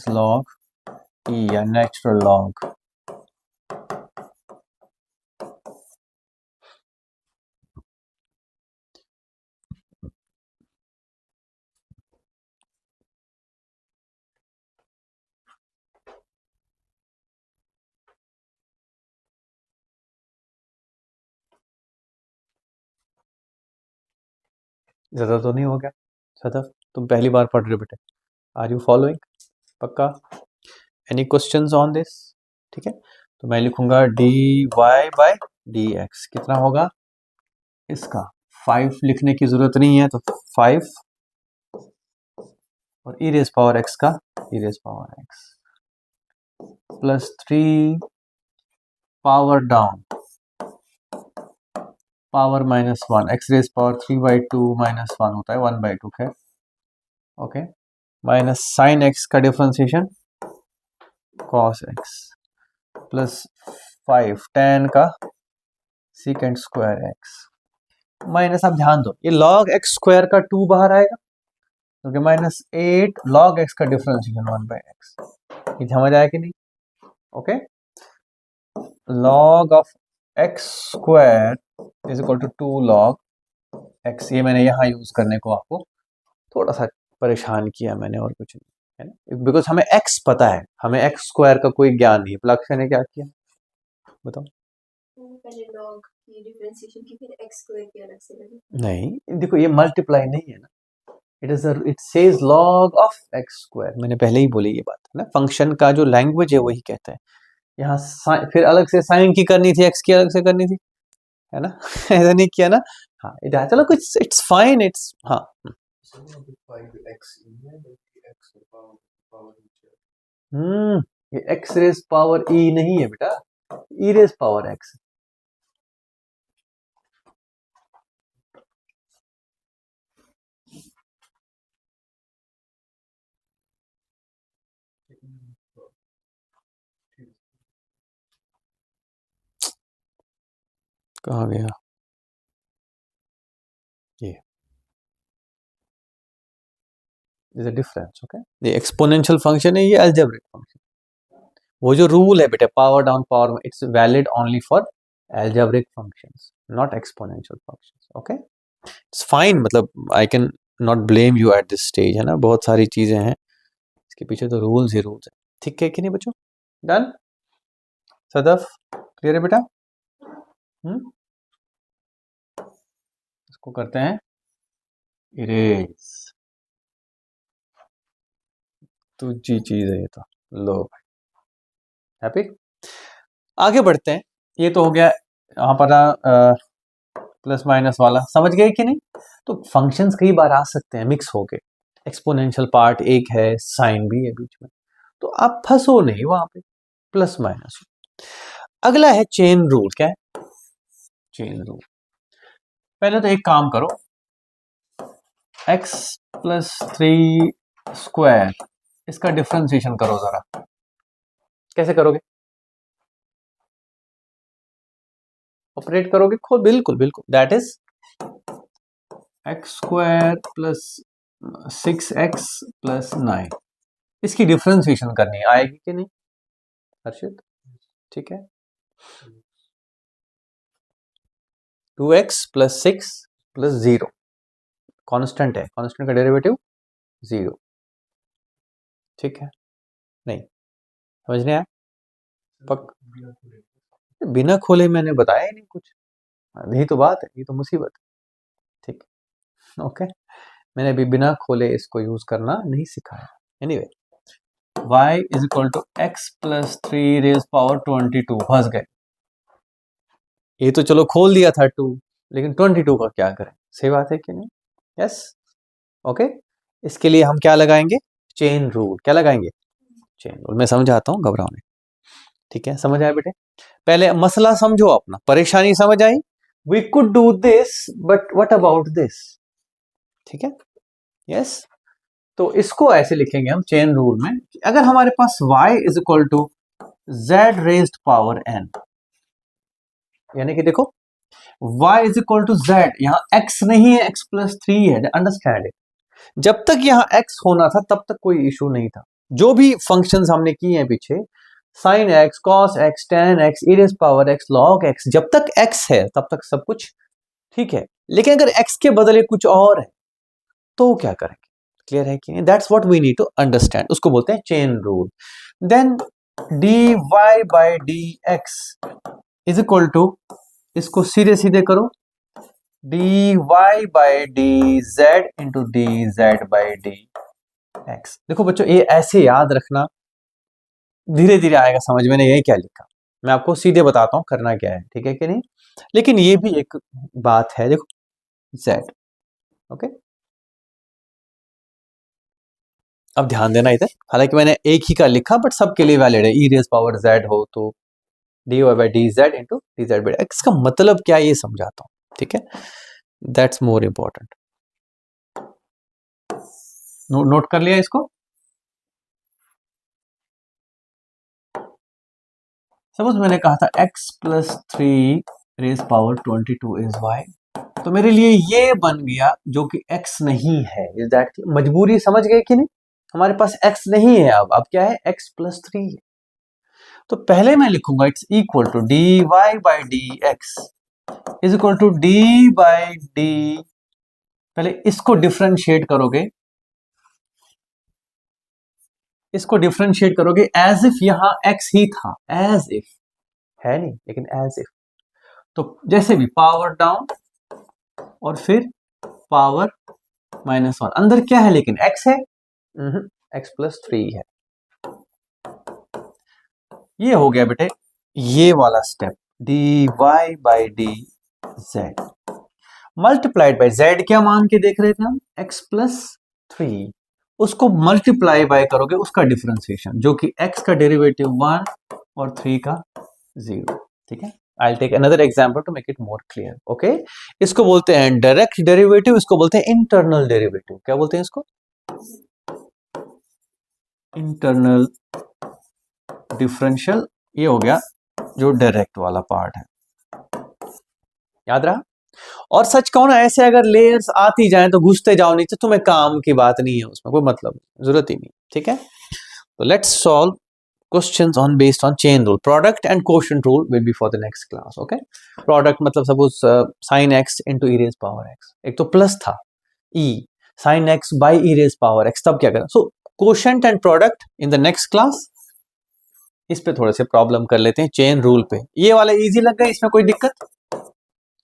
Speaker 1: लॉग ई या नेचुरल लॉग। ज्यादा तो नहीं हो गया सदफ? तुम पहली बार पढ़ रहे हो बेटे, आर यू फॉलोइंग? पक्का? Any questions on this? ठीक है, तो मैं लिखूंगा d y by d x, कितना होगा इसका? 5 लिखने की जरूरत नहीं है, तो 5 और ई रेज पावर एक्स का e raise power x plus 3 power down power -1, x raise power 3/2 -1 होता है 1/2, खैर, ओके, माइनस साइन एक्स का differentiation cos x plus 5 tan का सीकेंट स्क्वायर एक्स माइनस, आप ध्यान दो ये log x स्क्वायर का 2 बाहर आएगा क्योंकि माइनस 8 log x का डिफरेंशिएशन 1/x, ये समझ आया कि नहीं? Okay, log of x square is equal to 2 log x, ये मैंने यहाँ यूज करने को आपको थोड़ा सा परेशान किया मैंने, और कुछ नहीं है ना, बिकॉज हमें x पता है, हमें x स्क्वायर का कोई ज्ञान नहीं है। प्लक्ष्य ने क्या किया बताओ?
Speaker 2: पहले log की डिफरेंशिएशन की, फिर x स्क्वायर की अलग से लगी।
Speaker 1: नहीं देखो ये मल्टीप्लाई नहीं है ना, it says log of x square, मैंने पहले ही बोली ये बात है ना, फंक्शन का जो लैंग्वेज है वही कहता है। यहाँ फिर अलग से साइन की करनी थी, x की अलग से करनी थी, है ना ऐसा नहीं किया ना। हाँ चलो कुछ, इट्स फाइन, इट्स हाँ ये x रेज पावर e नहीं है बेटा, e रेज पावर x। कहाँ गया ये? इज अ डिफरेंस, ओके, ये एक्सपोनेंशियल फंक्शन है, ये अलजेब्रिक फंक्शन। वो जो रूल है बेटा power down power, it's valid only for algebraic functions, not exponential functions, okay, it's fine, मतलब I can not blame you at this stage, है ना, बहुत सारी चीजें हैं इसके पीछे, तो रूल्स ही रूल्स है, ठीक है कि नहीं बच्चों? डन, सदफ क्लियर है बेटा? इसको करते हैं इरेज, दूसरी चीज है ये तो, लो भाई, हैप्पी, आगे बढ़ते हैं। ये तो हो गया यहाँ पर प्लस माइनस वाला, समझ गए कि नहीं? तो फंक्शंस कई बार आ सकते हैं मिक्स होके, एक्सपोनेंशियल पार्ट एक है, साइन भी है बीच में, तो आप फंसो नहीं वहां पे, प्लस माइनस। अगला है चेन रूल, क्या है चेन रूल? पहले तो एक काम करो, x प्लस 3 स्क्वायर, इसका डिफरेंशिएशन करो जरा, कैसे करोगे? ऑपरेट करोगे खुद, बिल्कुल बिल्कुल, that is x square plus 6x plus 9, इसकी डिफरेंशिएशन करनी है, आएगी कि नहीं हर्षित? ठीक है, 2x प्लस 6 प्लस 0, कांस्टेंट है, कांस्टेंट का डेरिवेटिव 0, ठीक है, नहीं समझ नहीं आया? पक बिना खोले मैंने बताया ही नहीं कुछ, यही तो बात है, ये तो मुसीबत है, ठीक है, ओके, मैंने अभी बिना खोले इसको यूज करना नहीं सिखाया। Anyway, y is equal to x plus 3 raise power 22, फंस गए, ये तो चलो खोल दिया था 2, लेकिन 22 का क्या करें? सही बात है कि नहीं? यस, ओके, इसके लिए हम क्या लगाएंगे? चेन रूल, क्या लगाएंगे? चेन रूल, मैं समझाता हूँ, घबराओ नहीं, ठीक है, समझ आया बेटे? पहले मसला समझो अपना, परेशानी समझ आई, we could do this but what about this, ठीक है, यस, तो इसको ऐसे लिखेंगे हम चेन रूल में, अगर हमारे पास y is equal to z raised power n, यानी कि देखो y is equal to z, यहां x नहीं है, x प्लस 3 है, अंडरस्टैंड इट, जब तक यहां x होना था तब तक कोई इशू नहीं था, जो भी फंक्शंस हमने किए हैं पीछे, sine x, cos x, tan x, e raise power x, log x, जब तक x है तब तक सब कुछ ठीक है, लेकिन अगर x के बदले कुछ और है तो क्या करेंगे? क्लियर है कि नहीं? That's what we need to understand, उसको बोलते हैं chain rule. Then dy by d x is equal to, इसको सीधे सीधे करो, dy by d z into d z by d x. देखो बच्चों ये ऐसे याद रखना, धीरे धीरे आएगा समझ में, ये क्या लिखा, मैं आपको सीधे बताता हूं करना क्या है, ठीक है कि नहीं? लेकिन ये भी एक बात है, देखो z, ओके, अब ध्यान देना इधर, हालांकि मैंने एक ही का लिखा बट सबके लिए वैलिड है, ई रेज पावर z हो तो d y by d z into d z by x, का मतलब क्या है ये समझाता हूं, ठीक है, दैट्स मोर इंपॉर्टेंट, नोट कर लिया इसको? सपोज मैंने कहा था x plus 3 raise power 22 is y, तो मेरे लिए ये बन गया जो कि x नहीं है। इज दैट मजबूरी, समझ गए कि नहीं? हमारे पास x नहीं है, अब क्या है, x प्लस 3 है। तो पहले मैं लिखूंगा it's equal to dy by d x is equal to d by d, पहले इसको डिफरेंशिएट करोगे, इसको डिफरेंशिएट करोगे एज इफ यहां x ही था, एज इफ, है नहीं लेकिन एज इफ। तो जैसे भी पावर डाउन और फिर पावर -1, अंदर क्या है लेकिन x है, x प्लस 3 है। ये हो गया बेटे ये वाला step, dy by d Z multiplied by Z, क्या मान के देख रहे थे हम, x प्लस 3, उसको मल्टीप्लाई बाय करोगे उसका डिफरेंशिएशन, जो कि x का डेरिवेटिव 1 और 3 का 0। ठीक है, I take another example to make it more clear. Okay, इसको बोलते हैं डायरेक्ट डेरिवेटिव, इसको बोलते हैं इंटरनल डेरिवेटिव। क्या बोलते हैं इसको? Internal differential. ये हो गया जो डायरेक्ट वाला पार्ट है, याद रहा। और सच कहो ना, ऐसे अगर लेयर्स आती जाएं तो घुसते जाओ नीचे, तुम्हें काम की बात नहीं है, उसमें कोई मतलब जरूरत ही नहीं। ठीक है, तो let's solve questions on based on chain rule. Product and quotient rule will be for the next class. Okay, product मतलब suppose sin x into e raised power x, एक तो प्लस था e sin x by e raised power x, तब क्या करें? So quotient and product in the next class। इस पे थोड़े से प्रॉब्लम कर लेते हैं चेन रूल पे। ये वाले इजी लग गए, इसमें कोई दिक्कत?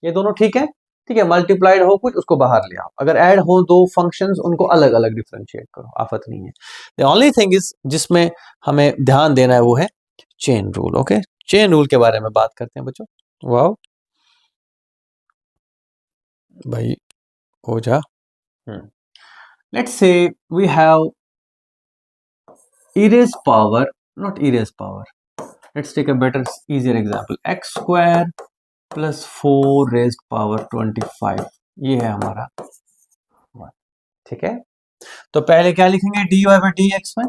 Speaker 1: ये दोनों ठीक है? ठीक है, मल्टीप्लाइड हो कुछ उसको बाहर ले आओ, अगर ऐड हो दो फंक्शंस उनको अलग अलग डिफरेंशिएट करो, आफत नहीं है। द ओनली थिंग इज जिसमें हमें ध्यान देना है वो है chain rule. Okay, chain rule के बारे में बात करते हैं बच्चों। वाओ भाई हो जा। Let's say we have e raised power, not e raised power, let's take a better easier example, x square plus 4 raised power 25, ये है हमारा। ठीक है, तो पहले क्या लिखेंगे, dy बाई डी एक्स में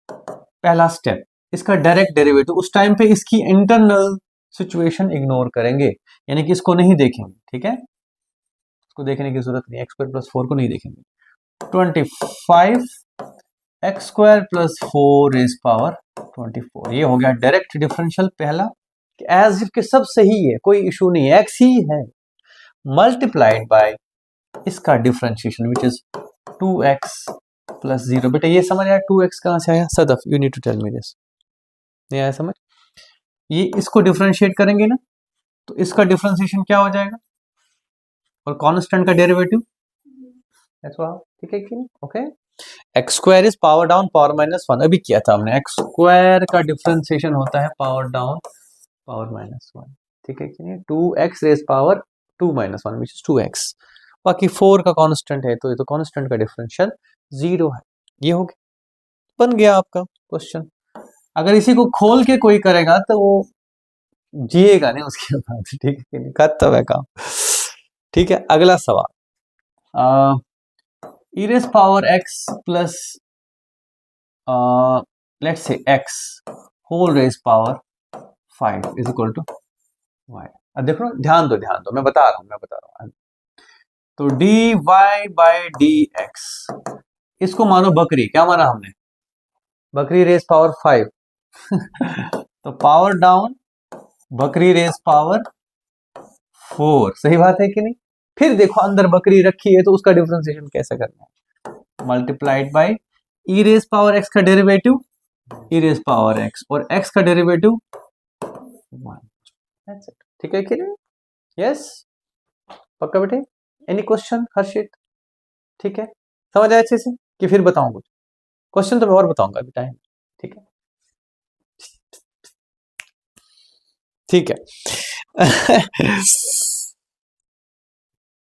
Speaker 1: पहला स्टेप, इसका डायरेक्ट डेरिवेटिव, उस टाइम पे इसकी इंटरनल सिचुएशन इग्नोर करेंगे, यानी कि इसको नहीं देखेंगे। ठीक है, इसको देखने की जरूरत नहीं, एक्स स्क्वायर प्लस 4 को नहीं देखेंगे। 25 x square plus 4 raise power 24, ये हो गया डायरेक्ट डिफरेंशियल पहला, एज इफ के सब सही है, कोई इशू नहीं है, एक्स ही है, मल्टीप्लाइड बाय इसका differentiation which is 2x plus 0। बेटा ये समझ आया 2x कहां से आया? Sadaf you need to tell me this, नहीं आया समझ? ये इसको डिफरेंशिएट करेंगे ना, तो इसका डिफरेंशिएशन क्या हो जाएगा, और कांस्टेंट का डेरिवेटिव, ठीक है कि नहीं? Okay, x square is power down power -1, अभी किया था हमने, एक्स स्क्वायर का डिफरेंशिएशन होता है पावर डाउन पावर -1, ठीक है कि नहीं? 2x raise power 2 - 1 which is 2x, बाकी 4 का कांस्टेंट है, तो ये तो कांस्टेंट का डिफरेंशियल 0 है। ये हो गया, बन गया आपका क्वेश्चन। अगर इसी को खोल के कोई करेगा तो वो जिएगा नहीं उसके बाद, ठीक है, खत्म है काम। ठीक है, अगला सवाल, e raised power x plus let's say x whole raised power 5 is equal to y। अब देखो, ध्यान दो, मैं बता रहा हूँ। तो dy बाई डी एक्स, इसको मानो बकरी, क्या माना हमने, बकरी रेस पावर 5 तो पावर डाउन बकरी रेस पावर 4, सही बात है कि नहीं? फिर देखो अंदर बकरी रखी है तो उसका डिफरेंशिएशन कैसे करना है, multiplied by E raise power x का डेरिवेटिव ई रेस पावर एक्स, और एक्स का डेरिवेटिव 1। ठीक है कि नहीं? यस, पक्का बेटे? एनी क्वेश्चन हर्षित? ठीक है, समझ आया अच्छे से कि फिर बताऊं कुछ क्वेश्चन? तो मैं और बताऊंगा अभी टाइम। ठीक है, ठीक है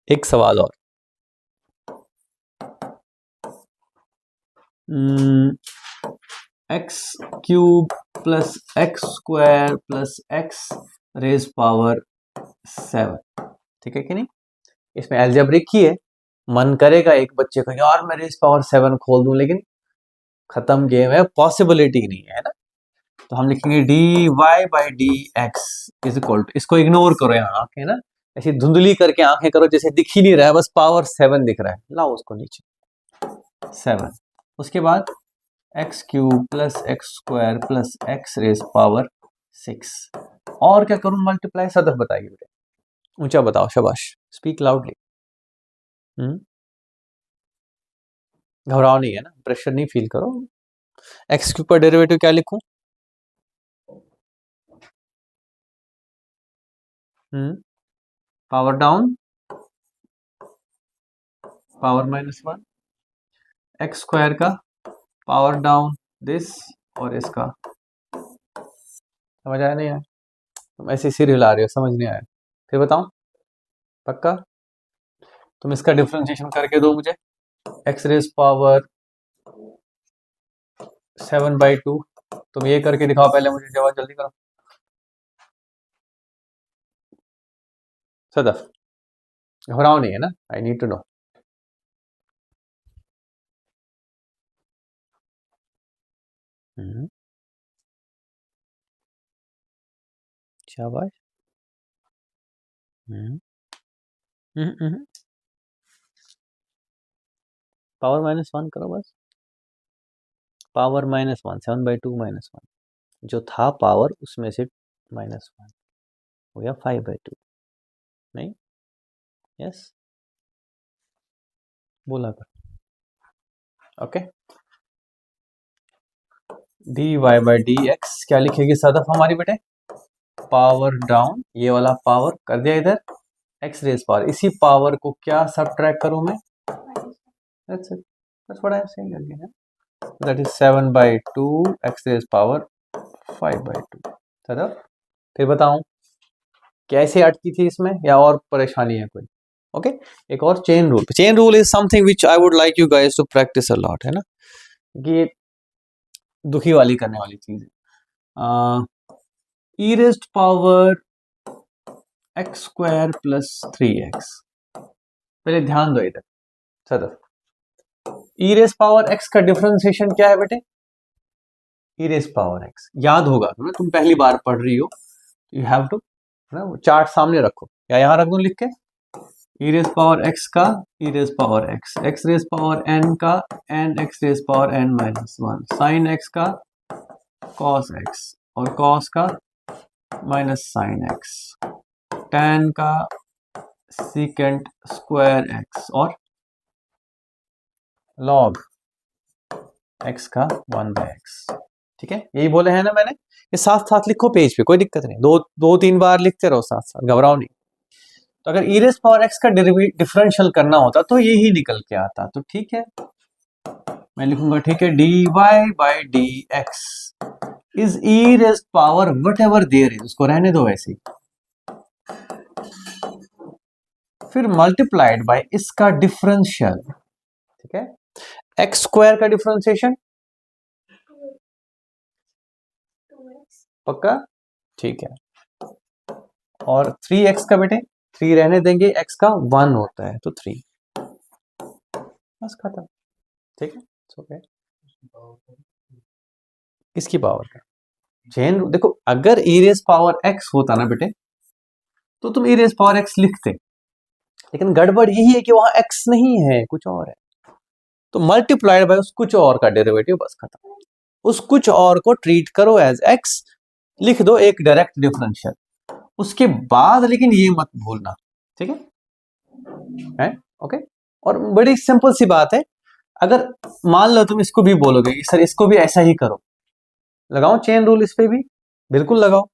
Speaker 1: एक सवाल और, x cube plus x square plus x raise power 7, ठीक है कि नहीं? इसमें अलजेब्रिक ही है, मन करेगा एक बच्चे का यार मैं रेज पावर 7 खोल दूं, लेकिन खत्म गेम है, पॉसिबिलिटी नहीं है ना। तो हम लिखेंगे dy by d x is equal to, इसको इग्नोर करो यहाँ आंखें ना, ऐसी धुंधली करके आंखें करो जैसे दिख ही नहीं रहा है, बस पावर 7 दिख रहा है, लाओ उसको नीचे 7, उसके बाद x cube plus x square plus x raise power 6, और क्या करूं मल्टीप्लाई, सदफ बताइए बेटे, ऊंचा बताओ, शाबाश, स्पीक लाउडली। घबराओ नहीं है ना, प्रेशर नहीं फील करो। एक्स क्यूब का डेरिवेटिव क्या लिखूं? Power down power -1, x square का पावर डाउन दिस और इसका, समझ आया नहीं आया? तुम ऐसे सिर हिला रहे हो, समझ नहीं आया, फिर बताओ पक्का? तुम इसका डिफरेंशिएशन करके दो मुझे, एक्स रेज पावर 7/2, तुम ये करके दिखाओ पहले मुझे, जवाब जल्दी करो सदफ, घबराओ नहीं है ना, आई नीड टू नो। शाबाश। पावर -1 करो बस, पावर -1, 7/2 -1, जो था पावर उसमें से -1 हो गया 5/2, नहीं? यस, बोला कर। Okay, dy by d x क्या लिखेगी सदफ हमारी बेटे? पावर डाउन, ये वाला पावर कर दिया इधर, एक्स रेज पावर, इसी पावर को क्या सब्ट्रैक्ट करूं मैं? That's it. That's what I'm saying again. That is 7/2 x raised power 5/2. चलो फिर बताऊं कैसे अटकी थी इसमें, या और परेशानी है कोई? ओके, एक और chain rule. Chain rule is something which I would like you guys to practise a lot, है ना, ये दुखी वाली करने वाली चीज है। E raised power x square plus 3x, पहले ध्यान दो इधर Sadaf, e raise power x का डिफरेंशिएशन क्या है बेटे? ई रेज पावर एक्स, याद होगा ना, तुम पहली बार पढ़ रही हो, यू हैव टू ना, चार्ट सामने रखो या यहाँ रख दूं लिख के, ई रेज पावर एक्स का e raise power x, x raise power n का n x raise power n -1, sine x का कॉस एक्स और कॉस का माइनस साइन एक्स, टैन का सीकेंट स्क्वायर एक्स और लॉग एक्स का 1/x, ठीक है, यही बोले हैं ना मैंने, ये साथ साथ लिखो पेज पे, कोई दिक्कत नहीं, दो तीन बार लिखते रहो साथ साथ, घबराओ नहीं। तो अगर ई रेज पावर एक्स का डिफरेंशियल करना होता तो यही निकल के आता, तो ठीक है मैं लिखूंगा, ठीक है, dy by d x is e raise power whatever there is, उसको रहने दो वैसे ही, फिर मल्टीप्लाइड बाय इसका डिफरेंशियल, ठीक है, एक्स स्क्वायर का डिफरेंशिएशन पक्का, ठीक है, और 3x का बेटे 3 रहने देंगे, x का 1 होता है तो 3, बस खत्म, ठीक है, ओके। किसकी पावर का चेन, देखो अगर ई रेज पावर x होता ना बेटे तो तुम ई रेज पावर x लिखते, लेकिन गड़बड़ यही है कि वहां x नहीं है, कुछ और है, तो मल्टीप्लाइड बाय उस कुछ और का डेरिवेटिव, बस खत्म, उस कुछ और को ट्रीट करो एज x, लिख दो एक डायरेक्ट डिफरेंशियल, उसके बाद लेकिन ये मत भूलना, ठीक है, ओके। और बड़ी सिंपल सी बात है, अगर मान लो तुम इसको भी बोलोगे सर इसको भी ऐसा ही करो, लगाओ चेन रूल इस पे भी, बिल्कुल लगाओ,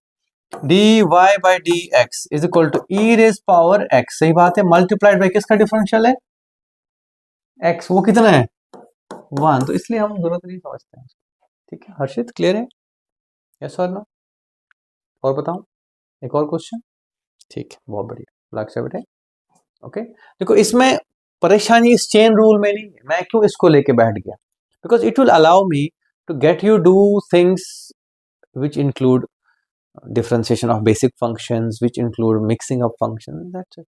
Speaker 1: dy by d x is equal to e raise power x, सही बात है, मल्टीप्लाइड बाय किसका डिफरेंशियल है? x, वो कितना है? 1, तो इसलिए हम जरूरत नहीं समझते हैं, ठीक है हर्षित, क्लियर है? यस और नो? और बताओ, एक और क्वेश्चन, ठीक है, बहुत बढ़िया, लक्ष्य बेटे, ओके। देखो इसमें परेशानी इस चेन रूल में नहीं है, मैं क्यों इसको लेके बैठ गया, because it will allow me to get you do things which include differentiation of basic functions, which include mixing of functions, that's it.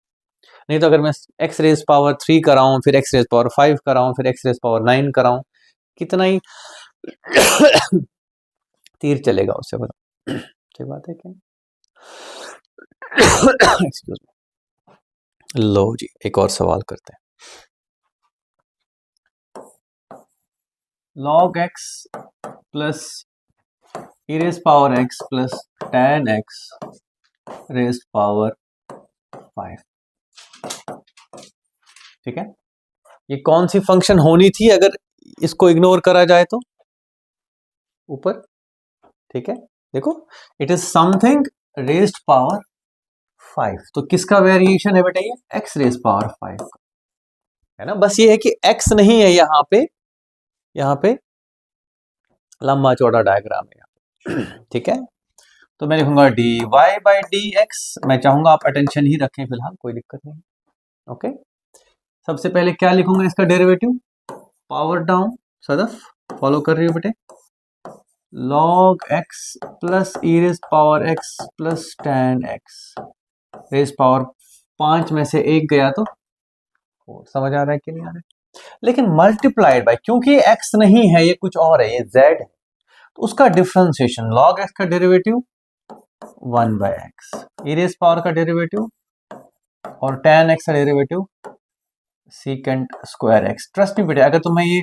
Speaker 1: नहीं तो अगर मैं एक्स रेज पावर 3 कराऊं, फिर एक्स रेज पावर 5 कराऊं, फिर एक्स रेज पावर 9 कराऊं, कितना ही तीर चलेगा उससे, बताओ ठीक बात है क्या? Excuse me. लो जी, एक और सवाल करते हैं। log x plus e raise power x plus tan x raise power 5, ठीक है? ये कौन सी फंक्शन होनी थी अगर इसको इग्नोर करा जाए तो? ऊपर, ठीक है? देखो, it is something raised power 5, तो किसका वेरिएशन है बेटा? ये x रेज पावर 5 है ना। बस ये है कि x नहीं है यहाँ पे लंबा चौड़ा डायग्राम है यहाँ पे ठीक है? तो मैं लिखूंगा dy बाई dx। मैं चाहूंगा आप अटेंशन ही रखें फिलहाल, कोई दिक्कत नहीं। ओके, सबसे पहले क्या लिखूंगा इसका derivative? Power down, Sadaf follow कर रही हो बेटे? log x plus e raise power x plus tan x raise power 5 में से एक गया तो 4। समझ आ रहा है कि नहीं आ रहा है? लेकिन मल्टीप्लाइड बाय, क्योंकि x नहीं है, ये कुछ और है, ये z है, तो उसका डिफरेंशिएशन log x का derivative 1 bye x, e raise power का डेरिवेटिव और tan x का derivative secant square x। Trust me बेटे, अगर तुम्हें ये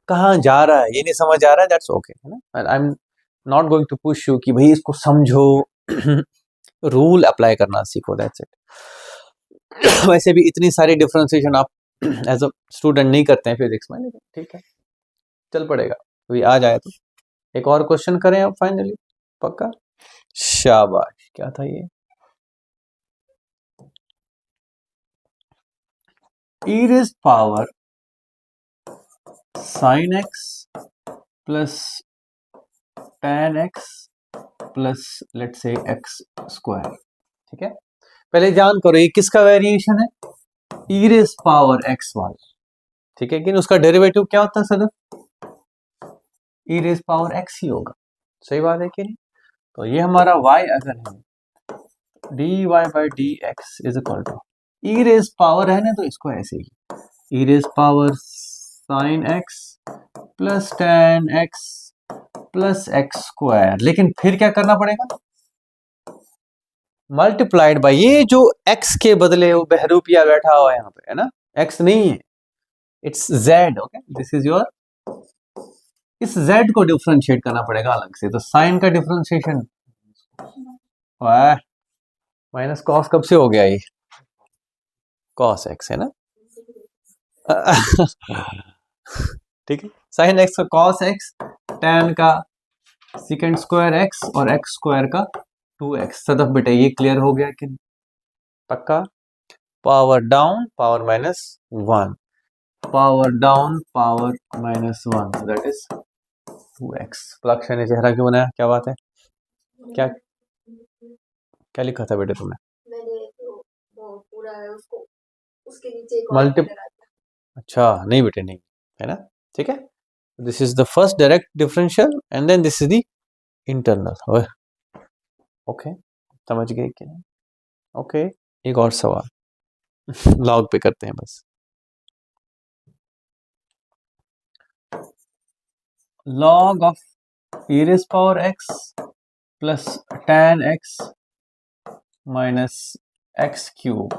Speaker 1: कहाँ जा रहा है ये नहीं समझ आ रहा है, दैट्स ओके, है ना। I am not going to push you कि भाई इसको समझो रूल अप्लाई करना सीखो, दैट्स इट। वैसे भी इतनी सारी डिफरेंशिएशन आप एज अ स्टूडेंट नहीं करते हैं फिजिक्स में, लेकिन ठीक है, चल पड़ेगा, अभी आ जाए तो। एक और क्वेश्चन करें अब फाइनली, पक्का? शाबाश, क्या था ये? E raise power sine x plus tan x plus लेट से x स्क्वायर, ठीक है? पहले जान करो ये किसका वेरिएशन है? ई रेज पावर x वाला, ठीक है? कि उसका डेरिवेटिव क्या होता है सदर? ई रेज पावर x ही होगा, सही बात है कि नहीं? तो ये हमारा y अगर है dy by d x is equal to e raise power है ना, तो इसको ऐसे ही e raise power sine x plus tan x plus x square. लेकिन फिर क्या करना पड़ेगा? मल्टीप्लाइड बाय ये जो x के बदले वो बहरूपिया बैठा हुआ है यहाँ पे, है ना, x नहीं है, it's z। Okay, this is your, इस z को डिफरेंशिएट करना पड़ेगा अलग से। तो साइन का डिफरेंशिएशन माइनस कॉस कब से हो गया? ये कॉस x है ना ठीक है, साइन x का कॉस x, tan का सेकेंड स्क्वायर x और x स्क्वायर का 2x। सदफ बेटा ये क्लियर हो गया कि पक्का? Power down power minus 1, power down power minus 1, that is 2x। Plaksha ने चेहरा क्यों बनाया? क्या बात है? क्या क्या लिखा था बेटे तुमने?
Speaker 2: मैंने तो वो पूरा है उसको, उसके नीचे एक और
Speaker 1: मल्टी,
Speaker 2: कलर आता है।
Speaker 1: अच्छा नहीं बेटे नहीं, है ना, ठीक है। This is the first direct differential and then this is the internal. Okay, समझ गए कि नहीं? ओके, एक और सवाल लॉग पे करते हैं बस। log of e raised power x plus tan x minus x cube,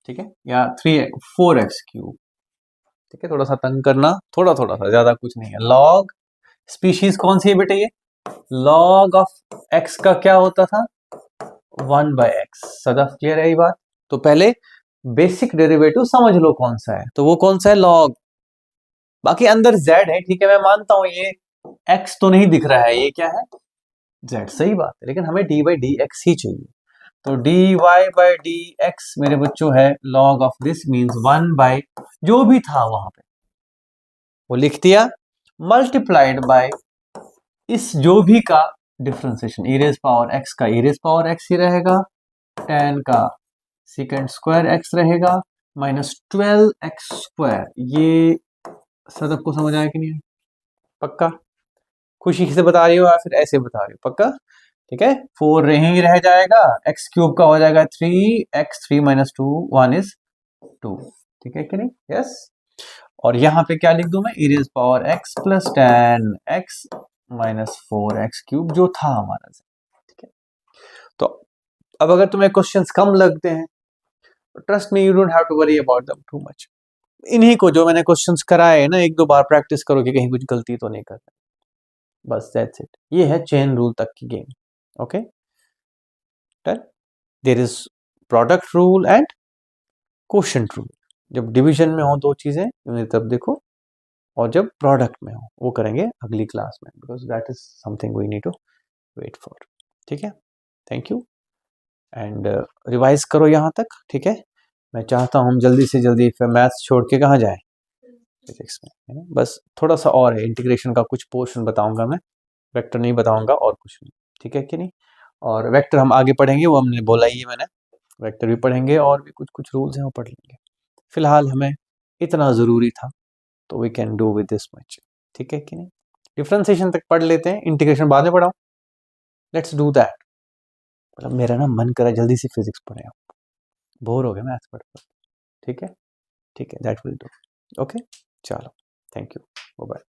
Speaker 1: ठीक है, या 4x क्यूब, ठीक है? थोड़ा सा तंग करना, थोड़ा थोड़ा सा, ज्यादा कुछ नहीं है। log स्पीशीज कौन सी है बेटे? ये log ऑफ x का क्या होता था? 1 बाय एक्स। सदफ क्लियर है ये बात? तो पहले बेसिक डेरिवेटिव समझ लो कौन सा है, तो वो कौन सा है? log। बाकी अंदर z है, ठीक है, मैं मानता हूं ये x तो नहीं दिख रहा है, ये क्या है? z, सही बात है, लेकिन हमें डी बाई डी एक्स ही चाहिए। तो dy बाई डी एक्स मेरे बच्चों है log of this, means 1 by जो भी था वहां पे वो लिख दिया, मल्टीप्लाइड बाय इस जो भी का डिफरेंशिएशन, ई रेज पावर x का ई रेज पावर x ही रहेगा, tan का सेकेंड स्क्वायर x रहेगा, माइनस 12x स्क्वायर। ये सदफ को समझ आया कि नहीं? पक्का? खुशी से बता रही हो या फिर ऐसे बता रही हो? पक्का? ठीक है, 4 ही रह जाएगा, एक्स क्यूब का हो जाएगा 3x, 3 माइनस 2 1 इज 2, ठीक है कि नहीं? यस। और यहाँ पे क्या लिख दूं मैं? E raise power x plus tan x -4x³ जो था हमारा, ठीक है। तो अब अगर तुम्हें क्वेश्चंस कम लगते हैं, trust me, you don't have to worry about them too much. इन्हीं को जो मैंने क्वेश्चंस कराए हैं ना, एक दो बार प्रैक्टिस करो कि कहीं कुछ गलती तो नहीं कर रहे, बस दैट्स इट। ये है चेन रूल तक की game, okay. There is product rule and quotient rule. जब डिवीजन में हो दो चीजें तब देखो, और जब प्रोडक्ट में हो वो करेंगे अगली क्लास में, because that is something we need to wait for, ठीक है। थैंक यू एंड रिवाइज करो यहाँ तक, ठीक है। मैं चाहता हूँ हम जल्दी से जल्दी फिर मैथ्स छोड़ के कहाँ जाए, फिजिक्स में, है ना। बस थोड़ा सा और है, इंटीग्रेशन का कुछ पोर्शन बताऊंगा मैं, वेक्टर नहीं बताऊंगा और कुछ नहीं, ठीक है कि नहीं। और वेक्टर हम आगे पढ़ेंगे, वो हमने बोला ही है मैंने, वेक्टर भी पढ़ेंगे और भी कुछ कुछ रूल्स हैं वो पढ़ लेंगे। फिलहाल हमें इतना ज़रूरी था, तो we can do with this much, ठीक है कि नहीं। डिफ्रेंसिएशन तक पढ़ लेते हैं, इंटीग्रेशन बाद में पढ़ाओ, लेट्स डू दैट। मतलब मेरा ना मन करा जल्दी से फिजिक्स पढ़े, आप बोर हो गए मैथ्स पढ़ कर, ठीक है, ठीक है, दैट विल डू, ओके। चलो, थैंक यू, बाय।